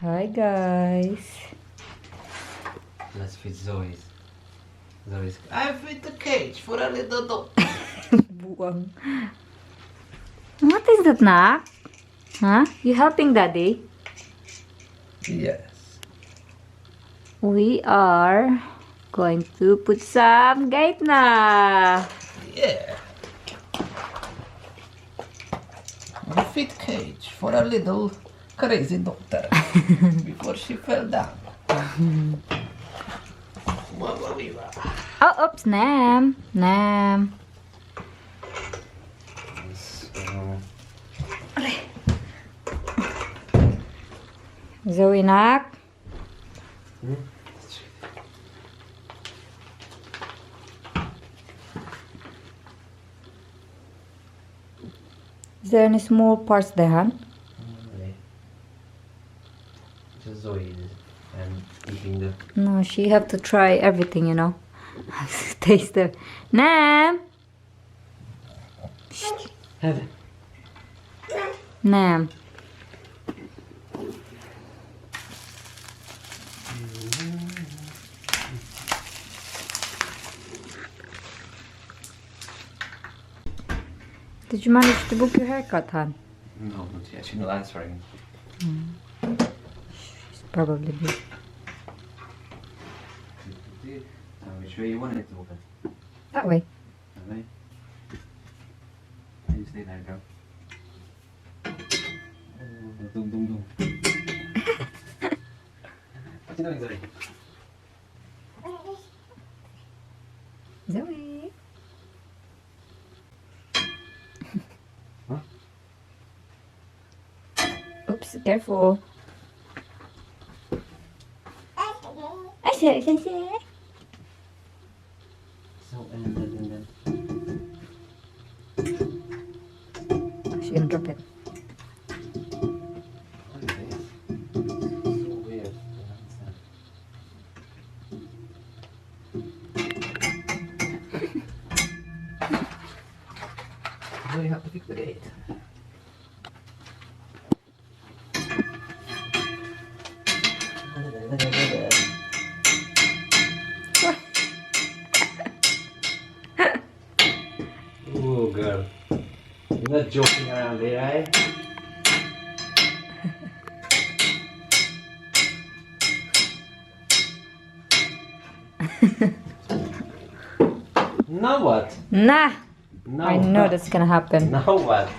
Hi guys. Let's feed Zoe's. I feed the cage for a little dog. Buwang. What is that, Nak? Huh? You helping Daddy? Yes. We are going to put some gate na. Yeah. We feed cage for a little crazy doctor before she fell down. Oh, oops, Nam. Nam. Zoe, Nak. Is there any small parts there, hon? Just Zoe and eating the. No, she have to try everything, you know. Taste the Nam. Have it. Nam. Did you manage to book your haircut, hon? No, not yet. She's not answering. She's probably busy. Which way you want it to open? That way. That way. You stay there, girl. Dum dum dum. What you doing, Zoe? Zoe. Huh? Oops, careful. I say. So, and then. She's gonna drop it. What is this? So weird. So you have to fix the gate. Oh, girl. You're not joking around here, right? Now what? Nah. Now I know what? that's gonna happen. Now what?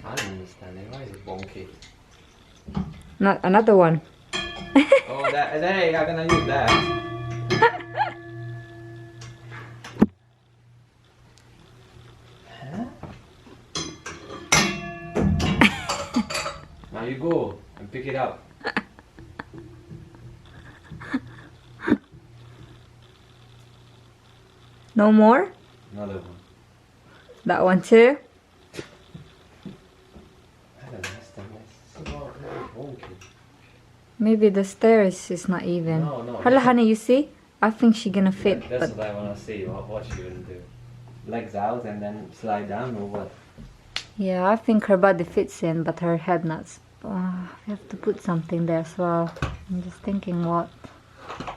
I don't understand it. Why is it bonky? Not another one. Oh, that. Hey, I'm gonna use that. Huh? Now you go and pick it up. No more? Another one. That one too? I don't understand. It's so bonky. Maybe the stairs is not even. No. Hello, honey, you see? I think she's gonna fit, That's but what I wanna see. What she gonna do? Legs out and then slide down or what? yeah, I think her body fits in, but her head not. We have to put something there as well. I'm just thinking what.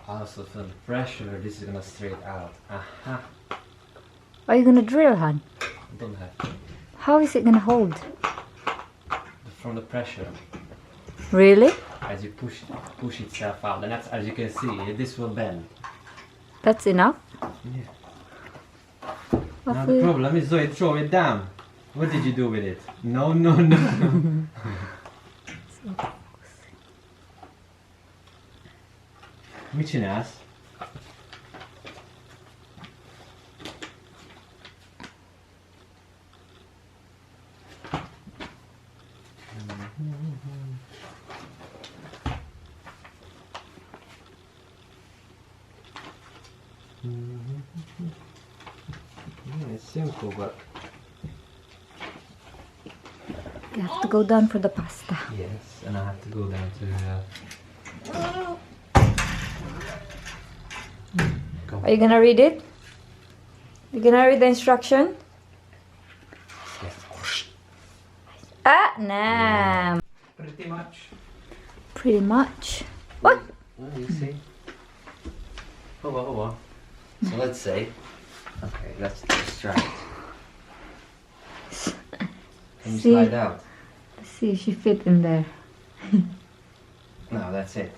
Also feel the pressure. This is gonna straight out. Aha. Are you gonna drill, hon? Don't have to. How is it gonna hold? From the pressure. Really? As you push itself out, and that's, as you can see, this will bend. That's enough? Yeah. What Now we- the problem is, Zoe, throw it down. What did you do with it? No. Mitchin ass. Yeah, it's simple, but You have to go down for the pasta. yes, and I have to go down to. Are you gonna read it? You gonna read the instruction? Yes. Ah, nah. Pretty much. Pretty much. What? Well, you see. Oh. So let's say. Okay, let's try it. Can you See? slide out? Let's see if she fit in there. No, that's it.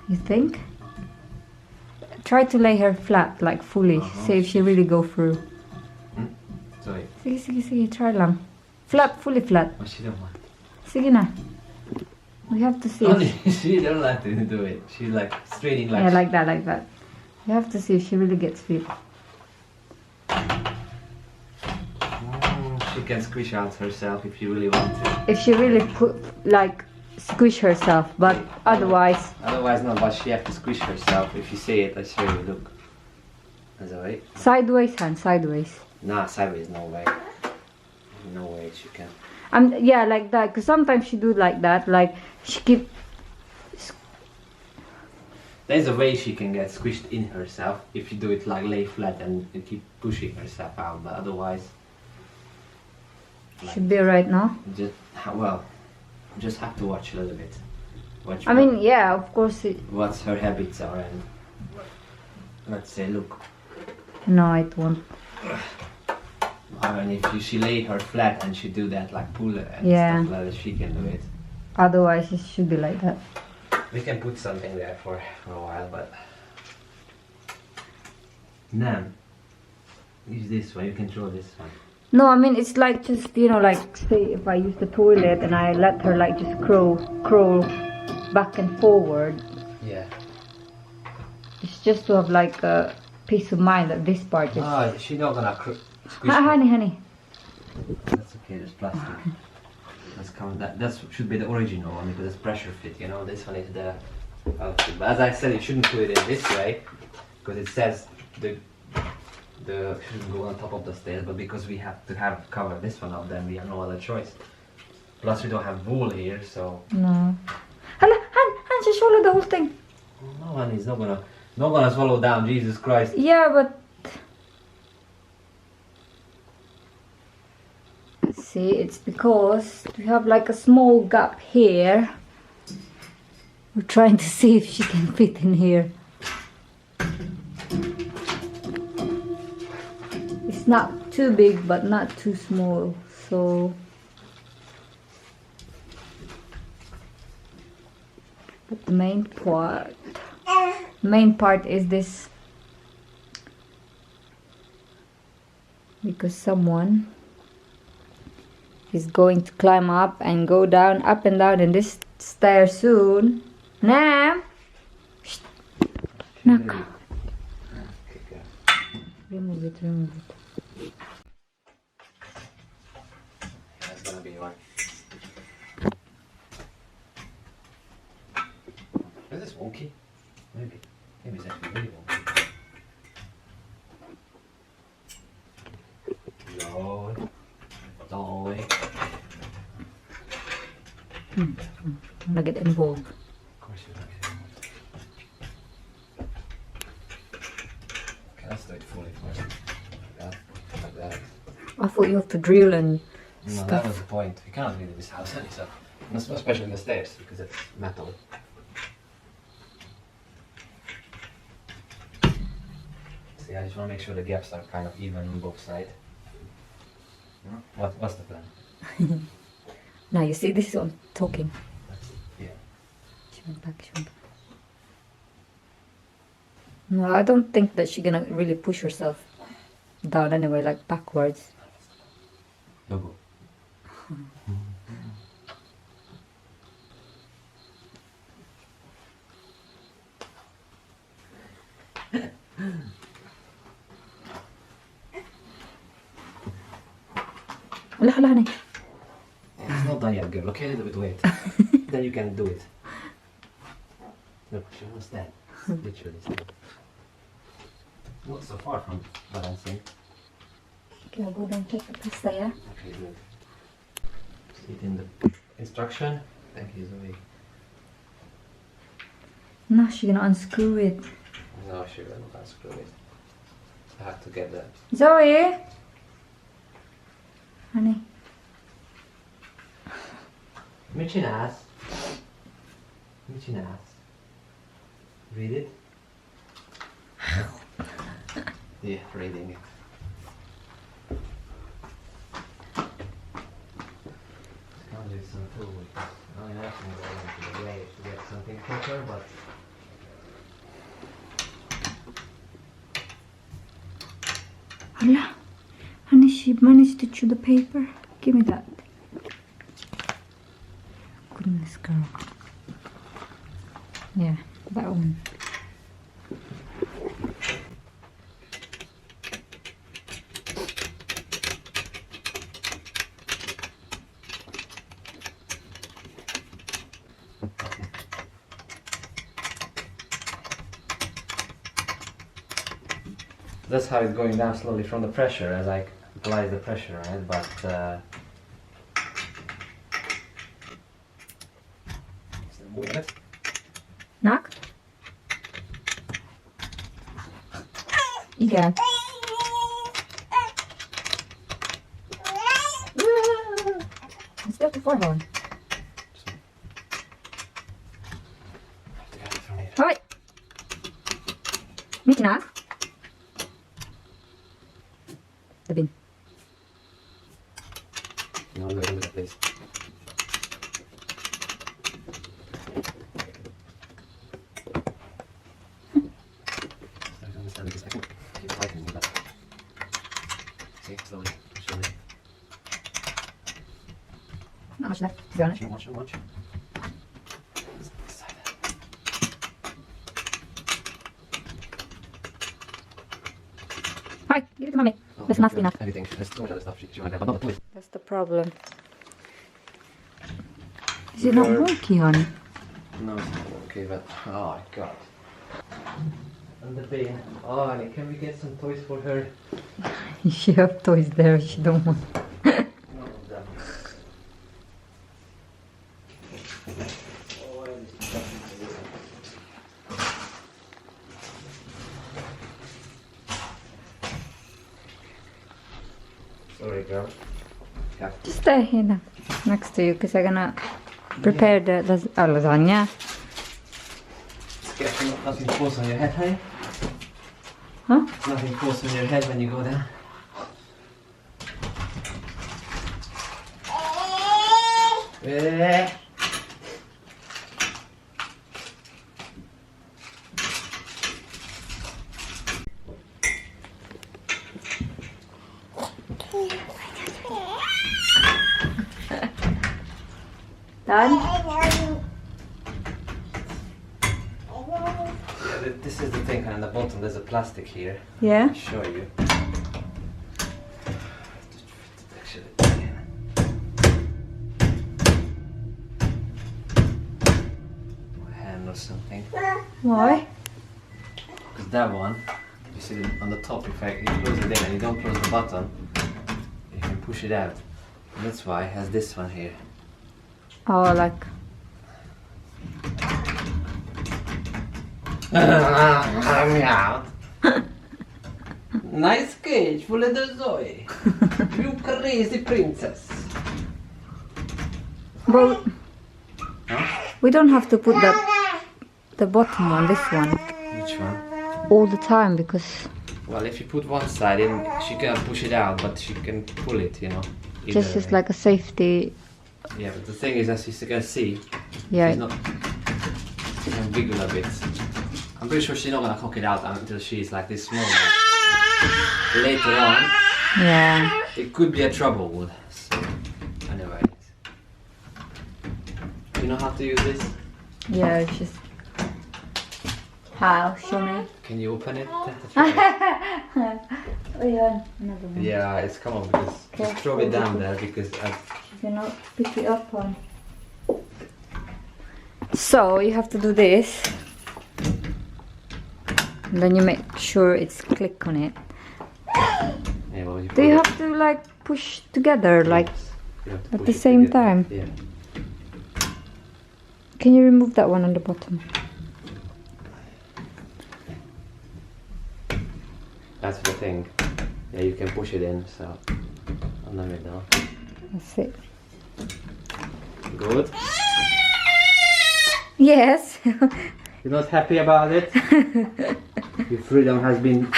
You think? Try to lay her flat, like fully. See if she really go through. Sorry. Sige, try lang. Flat, fully flat. But she don't want. Sige na. We have to see. She don't like to do it. She like straining like. Yeah, like that. We have to see if she really gets fit. She can squish out herself if you really want to. If she really squish herself, but otherwise. Otherwise, no. But she have to squish herself. If you see it, I show you. Look. That's alright. Sideways, hand, sideways. Nah, sideways, no way. No way she can. Yeah, like that. Cause sometimes she do like that. Like she keep. There's a way she can get squished in herself if you do it like lay flat and you keep pushing herself out. But otherwise, Should be right now. Just have to watch a little bit. Watch I mean, yeah, of course. what her habits are and let's say, look. No, it won't. I mean, if she lay her flat and she do that like pull and Yeah. stuff like that, she can do it. Otherwise, it should be like that. We can put something there for a while, but now use this one. You can draw this one. No, I mean it's like just like say if I use the toilet and I let her like just crawl back and forward. Yeah. It's just to have like a peace of mind that this part is. Ah, she's not gonna squish. Honey. That's okay. There's plastic. Let's count that. That should be the original one because it's pressure fit. This one is the outfit. But as I said, you shouldn't put it in this way because it says the shouldn't go on top of the stairs. But because we have to cover this one up, then we have no other choice. Plus, we don't have wool here, so. No. Han, she swallowed the whole thing. No one is not gonna swallow down. Jesus Christ. Yeah, but. See, it's because we have like a small gap here. We're trying to see if she can fit in here. It's not too big, but not too small. So, but the main part is this, because someone is going to climb up and go down, up and down in this stair soon. Nam! Nak. Remove it. That's gonna be one. Is this wonky? Maybe it's actually really wonky. No. I'm gonna get involved. Of course you don't. Okay, let's do it fully first. Like that. I thought you have to drill and No, stuff. that was the point. You can't really do this house any so. Especially in the stairs because it's metal. See, I just want to make sure the gaps are kind of even on both sides. What's the plan? Now you see, this is what I'm talking. Yeah. She went back. No, I don't think that she's gonna really push herself down anyway, like backwards. Logo. Hala, honey. It's not done yet, girl. Okay, a little bit wait. Then you can do it. Look, she was dead. Literally dead. Not so far from balancing. Okay, I'll go down and take the pasta, yeah? Okay, good. See it in the instruction. Thank you, Zoe. No, she's gonna unscrew it. No, she will not unscrew it. I have to get that. Zoe! Honey. Michinas. Michinas. Read it. Yeah, reading it. Can't use some tool because I have to go into the grave to get something quicker, but Hola. Honey, she managed to chew the paper. Give me that. Goodness, girl. Yeah, that one. that's how it's going down slowly from the pressure as I apply the pressure, right? But Knock. Igen. It's still the forehorn. Hoi! Mit nach. The bin. No, I'm going to that place. I don't understand because I can keep fighting with that. See, slowly, slowly. Not much left, to be honest. Not much. Hi, give it to mommy. That's not enough. Everything. There's so much other stuff she might have, but not the toys. That's the problem. Is it not working, honey? No, it's not okay, but oh my god. And the bin. Oh, honey, can we get some toys for her? She have toys there, she don't want. None of them. Oh, I need to sorry, girl. Yeah. Just stay here now, next to you, because I'm gonna prepare the lasagna. It's careful, nothing falls on your head, honey. Huh? Nothing falls on your head when you go down. Eh. Done? Yeah, this is the thing, and on the bottom there's a plastic here. Yeah? I'll show you. Actually, my hand or something. Why? Because that one, you see it on the top, if you close it in and you don't close the bottom, you can push it out. And that's why it has this one here. Oh, like... Meow. Nice cage full of the Zoe. You crazy princess. But Huh? we don't have to put the bottom on this one Which one? all the time, because... Well, if you put one side in, she can push it out, but she can pull it, you know. Just either as way. like a safety... Yeah, but the thing is, as you can see, Yeah. she's not. She can wiggle a bit. I'm pretty sure she's not gonna cock it out until she's like this small. But later on, Yeah. it could be a trouble. So, anyway, you know how to use this? Yeah, it's just... How? Show me. Can you open it? Try it. Oh yeah, another one. Yeah, it's come off because just throw it down there because I. You cannot pick it up on. So you have to do this. And then you make sure it's click on it. Yeah, well, Do you have to like push together like you have to at push the it same together. time? Yeah. Can you remove that one on the bottom? That's the thing. Yeah, you can push it in, so on the middle. That's it. Good. Yes. You're not happy about it? Your freedom has been...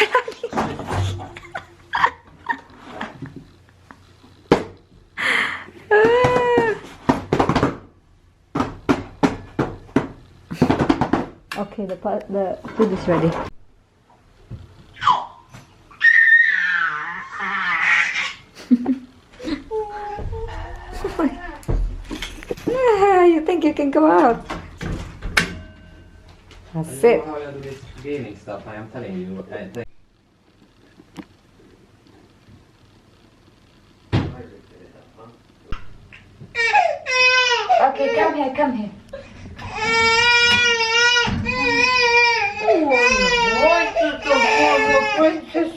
Okay, the food is ready. You think you can go out? That's it. How you do this gaming stuff, I am telling you. Okay, come here, come here. Princess.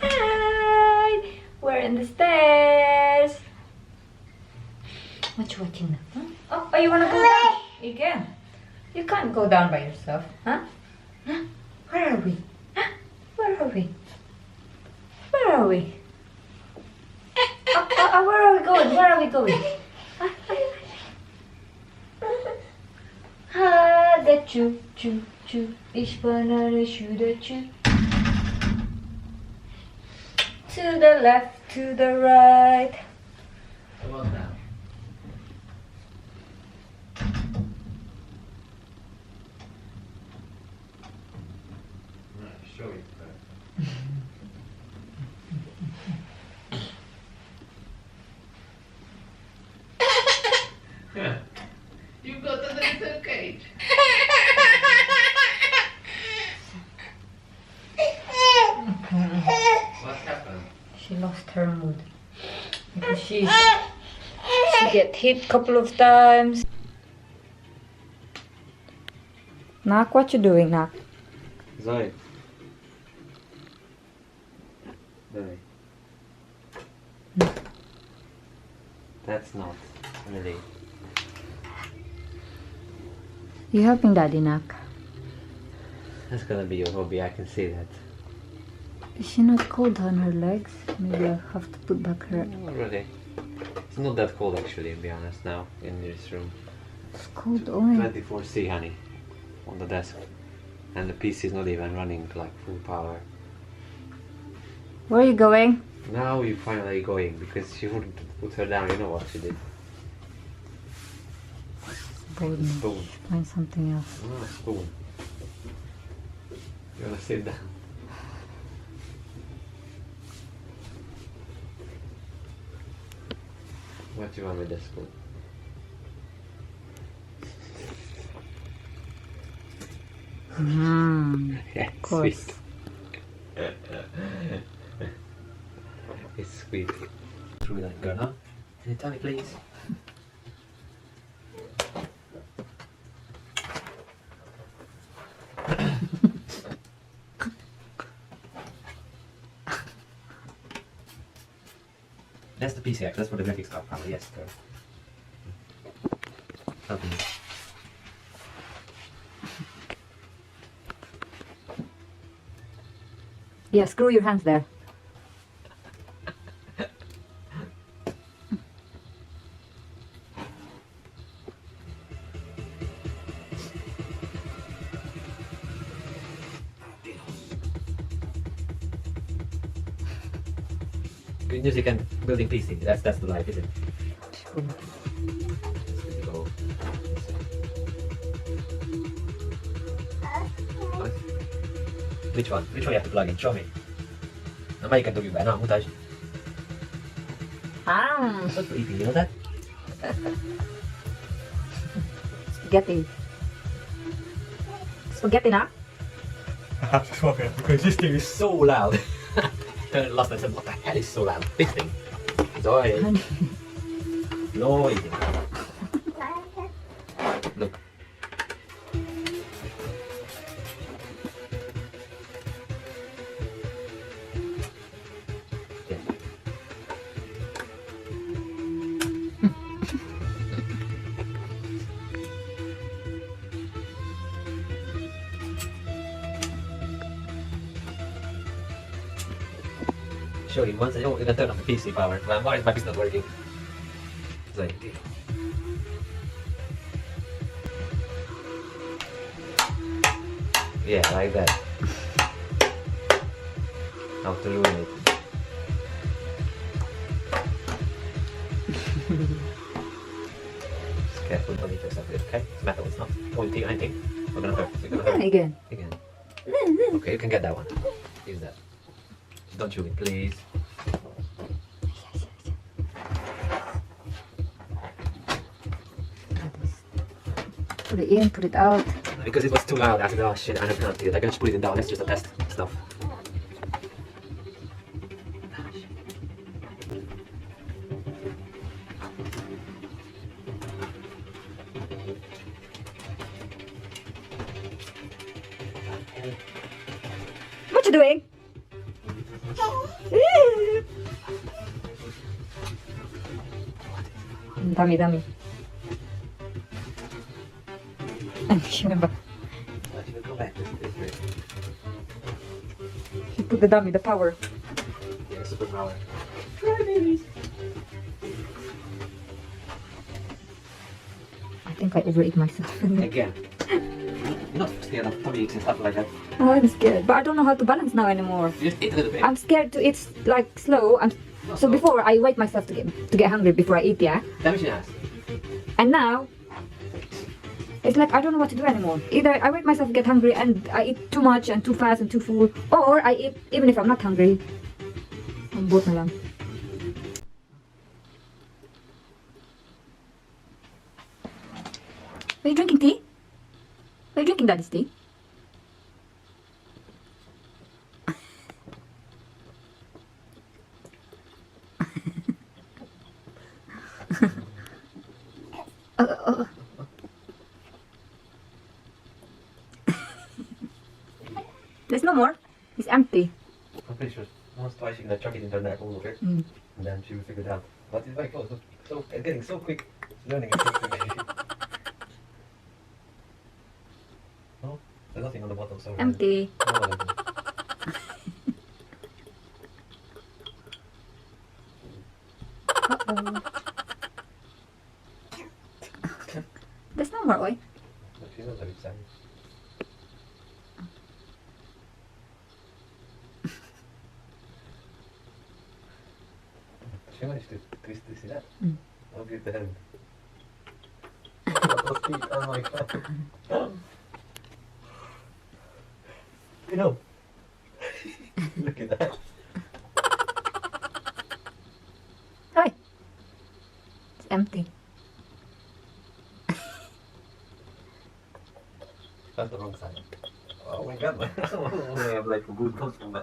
Hi, we're in the stairs. What you watching now? Huh? Oh, you wanna go down again? You can't go down by yourself, huh? Huh? Where are we? Huh? Where are we? Where are we? Where are we going? Where are we going? The choo choo choo. Ich banana shoe the choo. To the left, to the right. Come on now. Show it first. You got a little cage. What happened? She lost her mood because she get hit a couple of times. Nak, what you doing, Nak? Zoe. Zoe. That's not really. You helping Daddy, Nak? That's gonna be your hobby, I can see that. Is she not cold on her legs? Maybe I'll have to put back her. Not really. It's not that cold actually, to be honest, now in this room. It's cold only. 24C, honey, on the desk. And the PC is not even running like full power. Where are you going? Now you're finally going because she wouldn't put her down, you know what she did. Bold me. Spoon. Find something else. Oh, spoon. You wanna sit down? What do you want with the spoon? Yeah, Of course. sweet. It's sweet. Through that girl, huh? Can you tell me, please? That's the PC, that's for the graphics card probably, yes, girl. Help me. Yeah, screw your hands there. Good music and building PC, that's the life, isn't it? Sure. Go. What? Which one? Which one you have to plug in? Show me. Melyiket dobjuk be? Na, mutasd. So creepy, you know that? Spaghetti. Spaghetti, Nak? I have to swap it because this thing is so loud. Turned it lost and said, what the hell is so loud? This thing. Zoe. Noisy. Look. Yeah. show you once. You can turn off the PC power. Well, my PC not working. So, yeah, like that. How to ruin it. Just careful, don't hit yourself with it, okay? It's metal, it's not pointy or anything. We're gonna hurt. We're gonna hurt. Again. Again. Okay, you can get that one. Use that. Don't chew it, please. Put it in, put it out. Because it was too loud, I said, oh shit, I cannot do it. I can just put it down. Let's just test stuff. What you doing? Dummy, dummy. Remember, Actually, go back. This way. he put the dummy, the power. Yeah, superpower. Try, babies. I think I overeat myself. Again. You're not scared of tummy aches and stuff like that. Oh, I'm scared, but I don't know how to balance now anymore. You just eat a little bit. I'm scared to eat like slow. So before I wait myself to get hungry before I eat, yeah. Damage in ass. And now it's like I don't know what to do anymore. Either I wait myself to get hungry and I eat too much and too fast and too full, or I eat even if I'm not hungry. I'm both na lang. Are you drinking tea? Are you drinking Daddy's tea? There's no more. It's empty. I'm pretty sure once twice you're gonna chuck it into her neck all over, Mm. and then she will figure it out. But it's very close. So it's getting so quick. She's learning it so quick. No, there's nothing on the bottom. So Empty. No, no, no. Uh-oh. There's no more oil. But she knows that it's sad. She managed to twist this, see that? Mm. I'll give the hand. Those feet, oh my god. You know. Look at that. Hi. It's empty. That's the wrong side. Oh my god, I have like a good post from that.